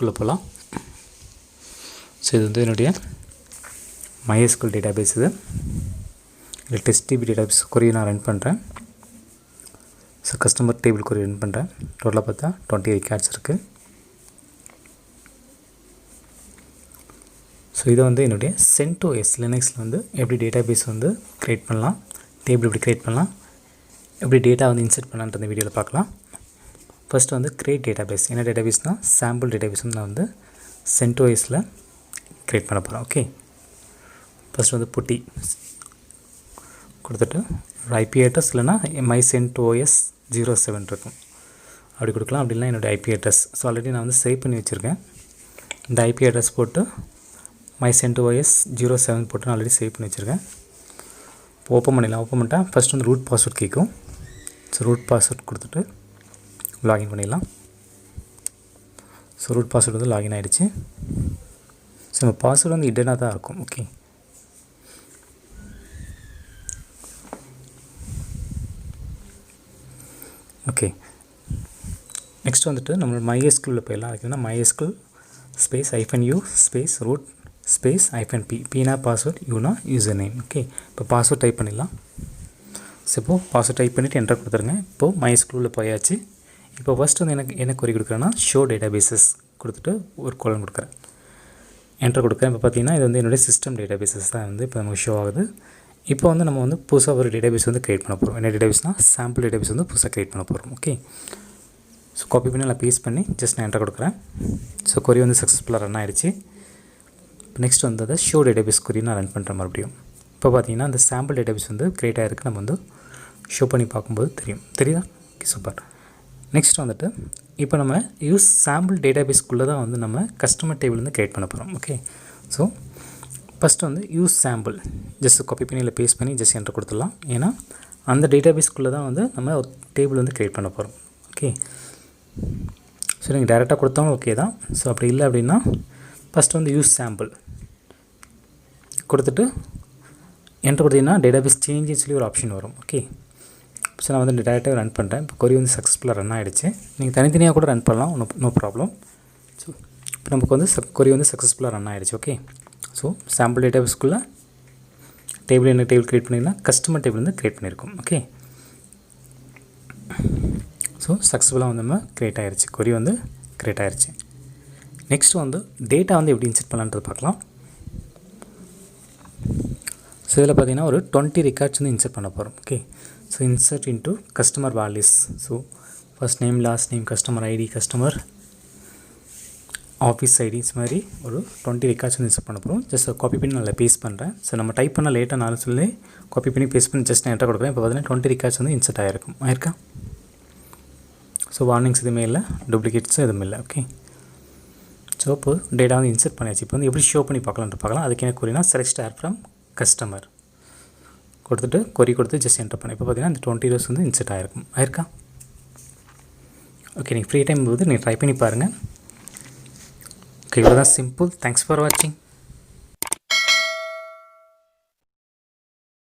டேட்டாபேஸ்க்குள்ளே போகலாம். ஸோ இது வந்து என்னுடைய MySQL டேட்டாபேஸ். இது டெஸ்ட் டிபி டேட்டாபேஸ் கொரி நான் ரன் பண்ணுறேன். ஸோ கஸ்டமர் டேபிள் கொரி ரன் பண்ணுறேன். டோட்டலாக பார்த்தா 20 ரெக்கார்ட்ஸ் இருக்குது. ஸோ இதை வந்து என்னுடைய CENTOS லினக்ஸில் வந்து எப்படி டேட்டாபேஸ் வந்து க்ரியேட் பண்ணலாம், டேபிள் எப்படி க்ரியேட் பண்ணலாம், எப்படி டேட்டா வந்து இன்சர்ட் பண்ணலான்ற இந்த வீடியோவில் பார்க்கலாம். ஃபஸ்ட்டு வந்து க்ரியேட் டேட்டாபேஸ். என்ன டேட்டாபேஸ்னால் சாம்பிள் டேட்டாபேஸ் வந்து நான் வந்து CENTOSல க்ரியேட் பண்ண போகிறேன். ஓகே, ஃபஸ்ட்டு வந்து புட்டி கொடுத்துட்டு ஒரு ஐபி அட்ரஸ் இல்லைனா myCentOS 07 இருக்கும், அப்படி கொடுக்கலாம். அப்படி இல்லைனா என்னோடய ஐபி அட்ரஸ். ஸோ ஆல்ரெடி நான் வந்து சேவ் பண்ணி வச்சுருக்கேன். இந்த ஐபி அட்ரஸ் போட்டு myCentOS 07 போட்டு நான் ஆல்ரெடி சேவ் பண்ணி வச்சுருக்கேன். இப்போ ஓப்பன் பண்ணிடலாம். ஓப்பன் பண்ணிட்டா ஃபஸ்ட் வந்து ரூட் பாஸ்வேர்ட் கேட்கும். ஸோ ரூட் பாஸ்வேர்ட் கொடுத்துட்டு லாகின் பண்ணிடலாம். ஸோ ரூட் பாஸ்வேர்டு வந்து லாகின் ஆகிடுச்சு. ஸோ நம்ம பாஸ்வேர்டு வந்து இடனாக தான் இருக்கும். ஓகே, ஓகே நெக்ஸ்ட் வந்துட்டு நம்மளோட MySQL போயிடலாம். அதுக்குன்னா MySQL space -u space root space -p, pனா பாஸ்வேர்ட், யூனா யூசர் நேம். ஓகே, இப்போ பாஸ்வேர்ட் டைப் பண்ணிடலாம். ஸோ இப்போது பாஸ்வேர்ட் டைப் பண்ணிவிட்டு என்டர் கொடுத்துருங்க. இப்போது MySQL போயாச்சு. இப்போ ஃபஸ்ட் வந்து எனக்கு கொரி கொடுக்குறேன்னா ஷோ டேட்டாபேசஸ் கொடுத்துட்டு ஒரு கோலன் கொடுக்குறேன், என்டர் கொடுக்குறேன். இப்போ பார்த்தீங்கன்னா இது வந்து என்னுடைய சிஸ்டம் டேட்டாபேசஸ் தான் வந்து இப்போ நமக்கு ஷோ ஆகுது. இப்போ வந்து நம்ம வந்து புதுசாக ஒரு டேட்டாபேஸ் வந்து க்ரியேட் பண்ண போகிறோம். என்ன டேட்டாபேஸ்னால் சாம்பிள் டேட்டாபேஸ் வந்து புதுசாக க்ரியேட் பண்ண போகிறோம். ஓகே, ஸோ காப்பி பண்ணி நான் பேஸ்ட் பண்ணி ஜஸ்ட் நான் என்டர் கொடுக்குறேன். ஸோ கொரி வந்து சக்ஸஸ்ஃபுல்லாக ரன் ஆகிடுச்சு. இப்போ நெக்ஸ்ட் வந்து அதை ஷோ டேட்டாபேஸ் கொரி நான் ரன் பண்ணுற மறுபடியும். இப்போ பார்த்தீங்கன்னா அந்த சாம்பிள் டேட்டாபேஸ் வந்து க்ரியேட் ஆகிருக்கு. நம்ம வந்து ஷோ பண்ணி பார்க்கும்போது தெரியுதா? Okay, super. நெக்ஸ்ட் வந்துட்டு இப்போ நம்ம யூஸ் சாம்பிள் டேட்டாபேஸ்க்குள்ளே தான் வந்து நம்ம கஸ்டமர் டேபிள் வந்து க்ரியேட் பண்ண போகிறோம். ஓகே, ஸோ ஃபஸ்ட்டு வந்து யூஸ் சாம்பிள் ஜஸ்ட் காப்பி பண்ணி இல்லை பேஸ்ட் பண்ணி ஜஸ்ட் என்டர் கொடுத்துடலாம். ஏன்னா அந்த டேட்டாபேஸ்க்குள்ளே தான் வந்து நம்ம ஒரு டேபிள் வந்து க்ரியேட் பண்ண போகிறோம். ஓகே, ஸோ நீங்கள் டேரெக்டாக கொடுத்தாலும் ஓகே தான். ஸோ அப்படி இல்லை அப்படின்னா ஃபஸ்ட்டு வந்து யூஸ் சாம்பிள் கொடுத்துட்டு என்டர் கொடுத்தீங்கன்னா டேட்டாபேஸ் சேஞ்சுன்னு சொல்லி ஒரு ஆப்ஷன் வரும். ஓகே, ஸோ நான் வந்து டேரெக்டாக ரன் பண்ணுறேன். இப்போ கொரி வந்து சக்ஸஸ்ஃபுல்லாக ரன் ஆகிடுச்சு. நீங்கள் தனித்தனியாக கூட ரன் பண்ணலாம், நோ ப்ராப்ளம். ஸோ இப்போ நமக்கு வந்து கொரி வந்து சக்ஸஸ்ஃபுல்லாக ரன் ஆகிடுச்சு. ஓகே, ஸோ சாம்பிள் டேட்டாபேஸ்க்குள்ளே டேபிள் என்ன டேபிள் க்ரியேட் பண்ணிங்கன்னா கஸ்டமர் டேபிள் வந்து க்ரியேட் பண்ணியிருக்கோம். ஓகே, ஸோ சக்ஸஸ்ஃபுல்லாக வந்து நம்ம க்ரியேட் ஆகிடுச்சு, கொரி வந்து க்ரியேட் ஆகிடுச்சு. நெக்ஸ்ட் வந்து டேட்டா வந்து எப்படி இன்சர்ட் பண்ணலான்றது பார்க்கலாம். ஸோ இதில் பார்த்தீங்கன்னா ஒரு 20 ரெக்கார்ட்ஸ் வந்து இன்சர்ட் பண்ண போகிறோம். Okay, so insert into customer values. So first name, last name, customer ID, customer office IDs மாதிரி ஒரு 20 ரெக்கார்ட்ஸ் வந்து இன்சர்ட் பண்ண போகிறோம். ஜஸ்ட் காப்பி பண்ணி நான் பேஸ்ட் பண்ணுறேன். ஸோ நம்ம டைப் பண்ண லேட்டாக நானும் சொல்லி காப்பி பண்ணி பேஸ்ட் பண்ணி ஜஸ்ட் நான் என்டர் கொடுக்குறேன். இப்போ பார்த்தீங்கன்னா 20 ரெக்கார்ட்ஸ் வந்து இன்சர்ட் ஆயிருக்கா. ஸோ வார்னிங்ஸ் எதுவுமே இல்லை, டூப்ளிகேட்ஸும் எதுவுமே இல்லை. ஓகே, ஸோ இப்போ டேட்டா வந்து இன்சர்ட் பண்ணியாச்சு. இப்போ வந்து எப்படி ஷோ பண்ணி பார்க்கலாம். அதுக்கு என்ன கொரினா செலக்ட் ஸ்டார் ஃப்ரம் கஸ்டமர் கொடுத்துட்டு கொரி கொடுத்து ஜஸ்ட் என்டர் பண்ணேன். இப்போ பார்த்தீங்கன்னா இந்த 20 rows வந்து இன்சர்ட் ஆயிருக்கா. ஓகே, நீங்கள் ஃப்ரீ டைம் போது நீங்கள் ட்ரை பண்ணி பாருங்கள். ஓகே, இவ்வளோ தான் சிம்பிள். தேங்க்ஸ் ஃபார் வாட்சிங்.